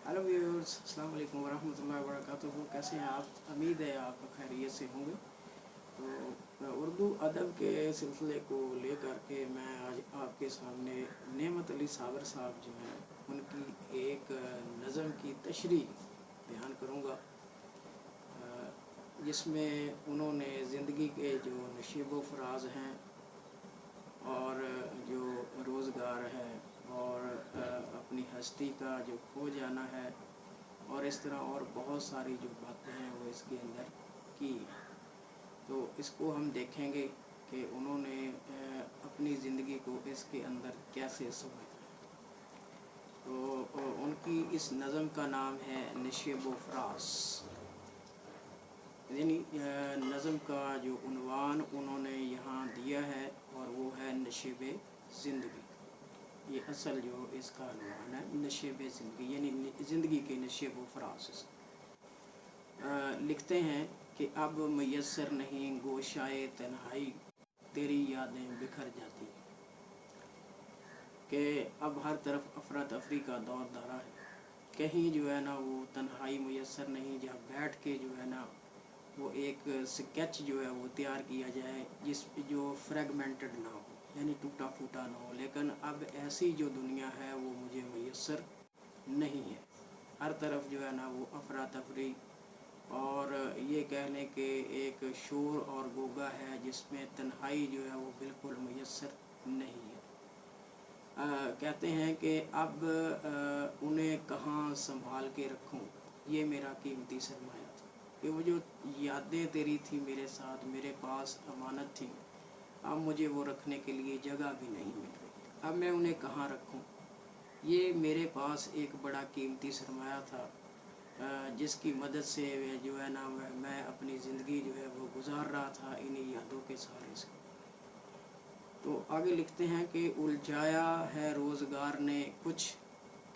Hello viewers, अस्सलाम वालेकुम वरहमतुल्लाहि वबरकातुहू। कैसे हैं आप? उम्मीद है आप खैरियत से होंगे। तो उर्दू अदब के सिलसिले को लेकर के मैं आज आपके सामने नेमत अली साबर साहब जो हैं उनकी एक नज़म की तशरीह बयान करूँगा, जिसमें उन्होंने ज़िंदगी के जो नशीब व फराज हैं और जो रोज़गार है और अपनी हस्ती का जो खो जाना है और इस तरह और बहुत सारी जो बातें हैं वो इसके अंदर की हैं। तो इसको हम देखेंगे कि उन्होंने अपनी ज़िंदगी को इसके अंदर कैसे समझा। तो उनकी इस नज़म का नाम है नशेब व फराज। यानी नज़म का जो उन्वान उन्होंने यहाँ दिया है और वो है नशेब ज़िंदगी। ये असल जो इसका उन्वान है नशेब ज़िंदगी, यानी ज़िंदगी के नशेब व फराज। लिखते हैं कि अब मैसर नहीं गोशाए तन्हाई, तेरी यादें बिखर जाती। कि अब हर तरफ अफरा तफरी का दौर दरा है, कहीं जो है ना वो तन्हाई मैसर नहीं जहाँ बैठ के जो है ना वो एक स्केच जो है वो तैयार किया जाए जिस जो फ्रेगमेंटेड ना हो, यानी टूटा फूटा ना हो। लेकिन अब ऐसी जो दुनिया है वो मुझे मैसर नहीं है। हर तरफ जो है ना वो अफरा तफरी और ये कहने के एक शोर और गोगा है जिसमें तन्हाई जो है वो बिल्कुल मैसर नहीं है। कहते हैं कि अब उन्हें कहाँ संभाल के रखूं, ये मेरा कीमती सरमाया था। कि वो जो यादें तेरी थी मेरे साथ, मेरे पास अमानत थी, अब मुझे वो रखने के लिए जगह भी नहीं मिल रही। अब मैं उन्हें कहाँ रखूं? ये मेरे पास एक बड़ा कीमती सरमाया था, जिसकी मदद से जो है ना मैं अपनी ज़िंदगी जो है वो गुजार रहा था इन्हीं यादों के सहारे से। तो आगे लिखते हैं कि उलझाया है रोज़गार ने कुछ,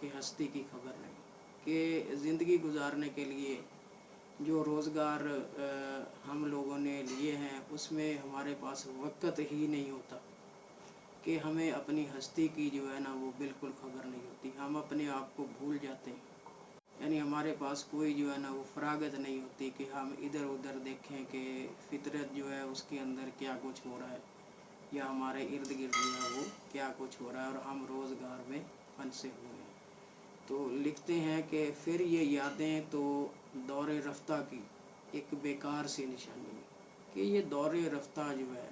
कि हस्ती की खबर नहीं। कि ज़िंदगी गुजारने के लिए जो रोज़गार हम लोगों ने लिए हैं उसमें हमारे पास वक़्त ही नहीं होता, कि हमें अपनी हस्ती की जो है ना वो बिल्कुल खबर नहीं होती। हम अपने आप को भूल जाते हैं, यानी हमारे पास कोई जो है ना वो फरागत नहीं होती कि हम इधर उधर देखें कि फितरत जो है उसके अंदर क्या कुछ हो रहा है या हमारे इर्द गिर्द जो है वो क्या कुछ हो रहा है, और हम रोज़गार में फंसे हुए हैं। तो लिखते हैं कि फिर ये यादें तो दौरे रफ्ता की एक बेकार सी निशानी है। कि ये दौरे रफ्ता जो है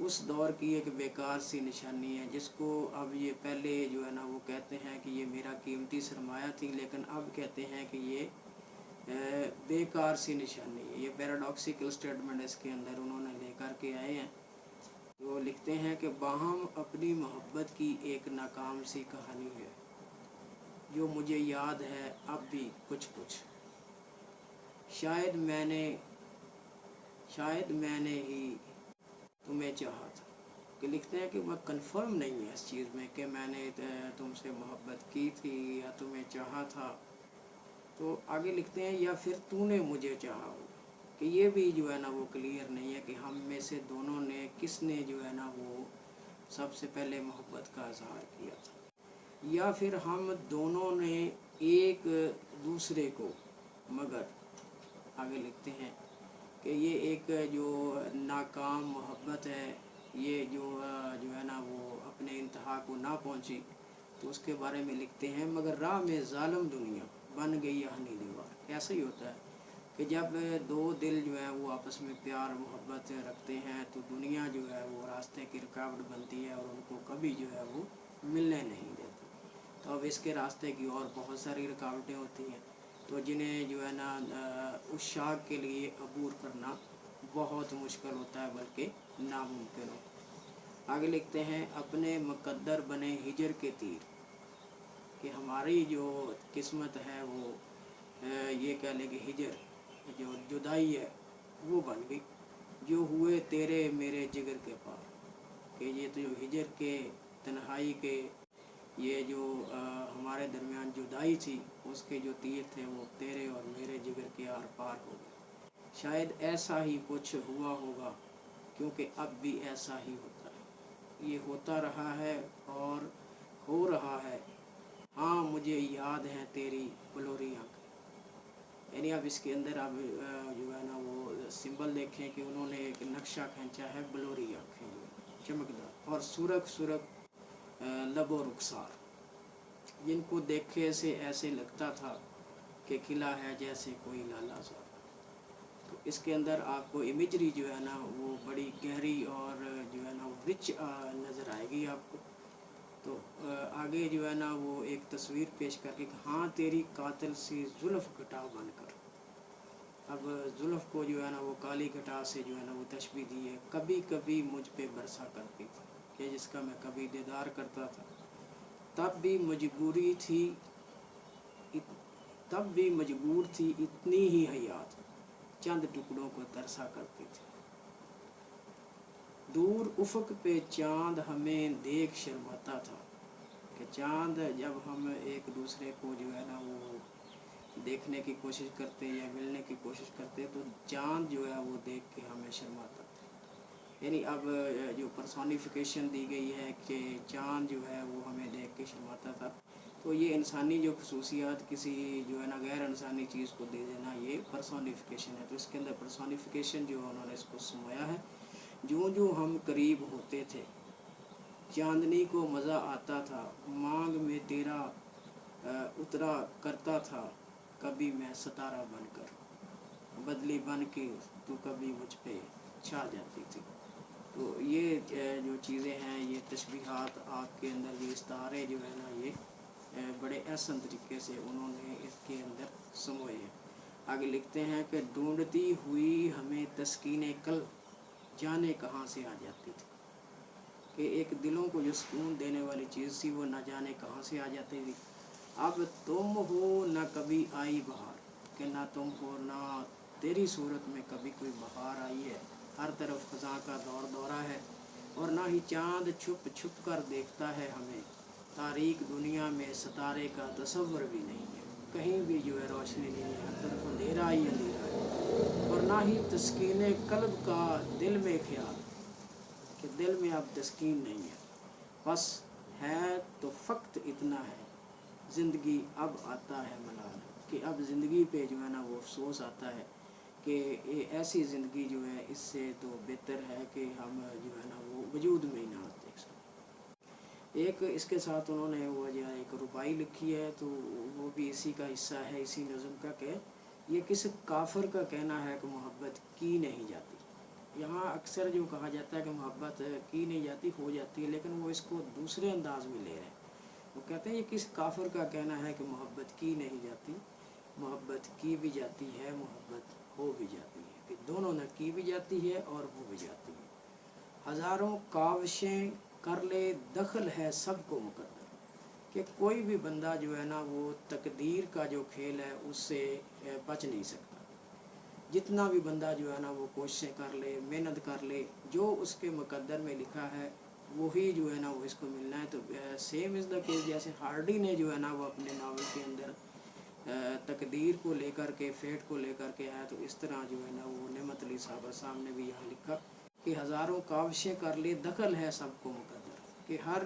उस दौर की एक बेकार सी निशानी है, जिसको अब ये पहले जो है ना वो कहते हैं कि ये मेरा कीमती सरमाया थी, लेकिन अब कहते हैं कि ये बेकार सी निशानी है। ये पैराडॉक्सिकल स्टेटमेंट इसके अंदर उन्होंने लेकर के आए हैं। तो लिखते हैं कि बाहम अपनी मोहब्बत की एक नाकाम सी कहानी है, जो मुझे याद है अब भी कुछ कुछ। शायद मैंने ही तुम्हें चाहा था। कि लिखते हैं कि वह कंफर्म नहीं है इस चीज़ में कि मैंने तुमसे मोहब्बत की थी या तुम्हें चाहा था। तो आगे लिखते हैं या फिर तूने मुझे चाहा हो। कि ये भी जो है ना वो क्लियर नहीं है कि हम में से दोनों ने किसने जो है ना वो सबसे पहले मोहब्बत का इजहार किया था, या फिर हम दोनों ने एक दूसरे को। मगर आगे लिखते हैं कि ये एक जो नाकाम मोहब्बत है, ये जो है ना वो अपने इंतहा को ना पहुंची, तो उसके बारे में लिखते हैं मगर राह में ज़ालिम दुनिया बन गई यहनी दीवार। ऐसा ही होता है कि जब दो दिल जो है वो आपस में प्यार मोहब्बत रखते हैं तो दुनिया जो है वो रास्ते की रुकावट बनती है और उनको कभी जो है वो मिलने नहीं देती। तो अब इसके रास्ते की और बहुत सारी रुकावटें होती हैं, तो जिन्हें जो है ना उस शाख के लिए अबूर करना बहुत मुश्किल होता है, बल्कि नामुमकिन हो। आगे लिखते हैं अपने मुकद्दर बने हिजर के तीर। कि हमारी जो किस्मत है वो ये कह लें कि हिजर जो जुदाई है वो बन गई, जो हुए तेरे मेरे जिगर के पार। कि ये तो जो हिजर के तन्हाई के ये जो हमारे दरमियान जुदाई थी उसके जो तीर थे वो तेरे और मेरे जिगर के आर पार हो गए। शायद ऐसा ही कुछ हुआ होगा, क्योंकि अब भी ऐसा ही होता है। ये होता रहा है और हो रहा है, हाँ मुझे याद है तेरी बलोरी आँखें। यानी अब इसके अंदर आप जो है ना वो सिंबल देखें कि उन्होंने एक नक्शा खींचा है, बलोरी आँखें जो चमकदार और सुरख सुरख लबो रुखसार, जिनको देखे से ऐसे लगता था कि खिला है जैसे कोई लाला सा। तो इसके अंदर आपको इमेजरी जो है ना वो बड़ी गहरी और जो है ना वो रिच नज़र आएगी आपको। तो आगे जो है ना वो एक तस्वीर पेश करके, हाँ तेरी कातिल सी जुल्फ़ घटा बनकर। अब जुल्फ़ को जो है ना वो काली घटा से जो है ना वो तशबीह दी है। कभी कभी मुझ पे बरसा करती थी, कि जिसका मैं कभी दीदार करता था, तब भी मजबूरी थी तब भी मजबूर थी इतनी ही हयात, चंद टुकड़ों को तरसा करती थी। दूर उफ़क़ पे चाँद हमें देख शर्माता था, कि चाँद जब हम एक दूसरे को जो है ना वो देखने की कोशिश करते या मिलने की कोशिश करते तो चाँद जो है वो देख के हमें शर्माता था। यानी अब जो पर्सोनिफिकेशन दी गई है कि चाँद जो है वो हमें देख के शर्माता था, तो ये इंसानी जो खसूसियात किसी जो है ना गैर इंसानी चीज़ को दे देना, ये पर्सोनिफिकेशन है। तो इसके अंदर पर्सोनिफिकेशन जो उन्होंने इसको समाया है। जो जो हम करीब होते थे चांदनी को मज़ा आता था, मांग में तेरा उतरा करता था, कभी मैं सितारा बनकर, बदली बन के तो कभी मुझ पे छा जाती थी। तो ये जो चीज़ें हैं, ये तशबीहात आपके अंदर, ये इस्तारे जो है ना ये बड़े एहसन तरीके से उन्होंने इसके अंदर समोए हैं। आगे लिखते हैं कि ढूंढती हुई हमें तस्कीन कल जाने कहाँ से आ जाती थी, कि एक दिलों को जो सुकून देने वाली चीज़ थी वो न जाने कहाँ से आ जाती थी। अब तुम हो न कभी आई बहार, कि ना तुम हो ना तेरी सूरत में कभी कोई बहार आई है। हर तरफ ख़ज़ां का दौर दौरा है, और ना ही चाँद छुप छुप कर देखता है हमें। तारीक दुनिया में सितारे का तसव्वुर भी नहीं है, कहीं भी जो है रोशनी नहीं है, हर तरफ अंधेरा ही अंधेरा है। और ना ही तस्कीन कल्ब का दिल में ख्याल, कि दिल में अब तस्कीन नहीं है, बस है तो फ़क्त इतना है, ज़िंदगी अब आता है मलाल, कि अब ज़िंदगी पे जो है ना वो अफसोस आता है कि ये ऐसी ज़िंदगी जो है इससे तो बेहतर है कि हम जो है ना वो वजूद में ही ना देख सकते। एक इसके साथ उन्होंने वो जो है एक रुबाई लिखी है, तो वो भी इसी का हिस्सा है, इसी नज़म का, कि ये किस काफिर का कहना है कि मोहब्बत की नहीं जाती। यहाँ अक्सर जो कहा जाता है कि मोहब्बत की नहीं जाती, हो जाती है, लेकिन वो इसको दूसरे अंदाज में ले रहे हैं। वो कहते हैं ये किस काफिर का कहना है कि मोहब्बत की नहीं जाती, मोहब्बत की भी जाती है, मोहब्बत हो भी जाती है, कि दोनों न की भी जाती है और हो भी जाती है। हज़ारों काविशें कर ले दखल है सबको मुकद्दर, कि कोई भी बंदा जो है ना वो तकदीर का जो खेल है उससे बच नहीं सकता। जितना भी बंदा जो है ना वो कोशिशें कर ले, मेहनत कर ले, जो उसके मुकद्दर में लिखा है वही जो है ना वो इसको मिलना है। तो सेम इज़ द केस, जैसे हार्डी ने जो है ना वो अपने नावल के अंदर तकदीर को लेकर के, फेट को लेकर के आया, तो इस तरह जो है ना वो नेमत अली साहब साहब ने भी यहाँ लिखा कि हज़ारों काविशें कर ले दखल है सबको मुकद्दर, कि हर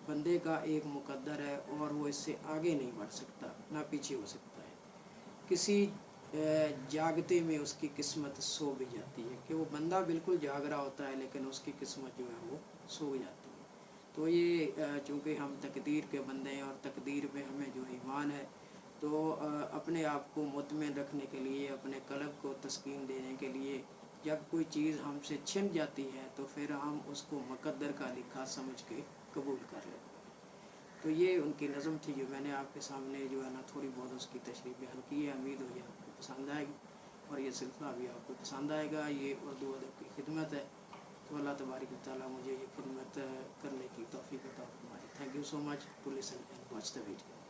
बंदे का एक मुकद्दर है और वो इससे आगे नहीं बढ़ सकता, ना पीछे हो सकता है। किसी जागते में उसकी किस्मत सो भी जाती है, कि वो बंदा बिल्कुल जाग रहा होता है लेकिन उसकी किस्मत जो है वो सो जाती है। तो ये चूँकि हम तकदीर के बंदे हैं और तकदीर पे हमें जो ईमान है, तो अपने आप को मुतमिन रखने के लिए, अपने कल्ब को तस्कीन देने के लिए, जब कोई चीज़ हमसे छिन जाती है तो फिर हम उसको मुकद्दर का लिखा समझ के कबूल कर लेते हैं। तो ये उनकी नज़म थी जो मैंने आपके सामने जो है ना थोड़ी बहुत उसकी तशरीह बयान की है। उम्मीद हो ये आपको पसंद आएगी और ये सिलसिला भी आपको पसंद आएगा। ये उर्दू अदब की खिदमत है, तो अल्लाह तबारक व तआला मुझे ये खिदमत करने की तौफीक अता फरमाए। Thank you so much to listen and watch the video.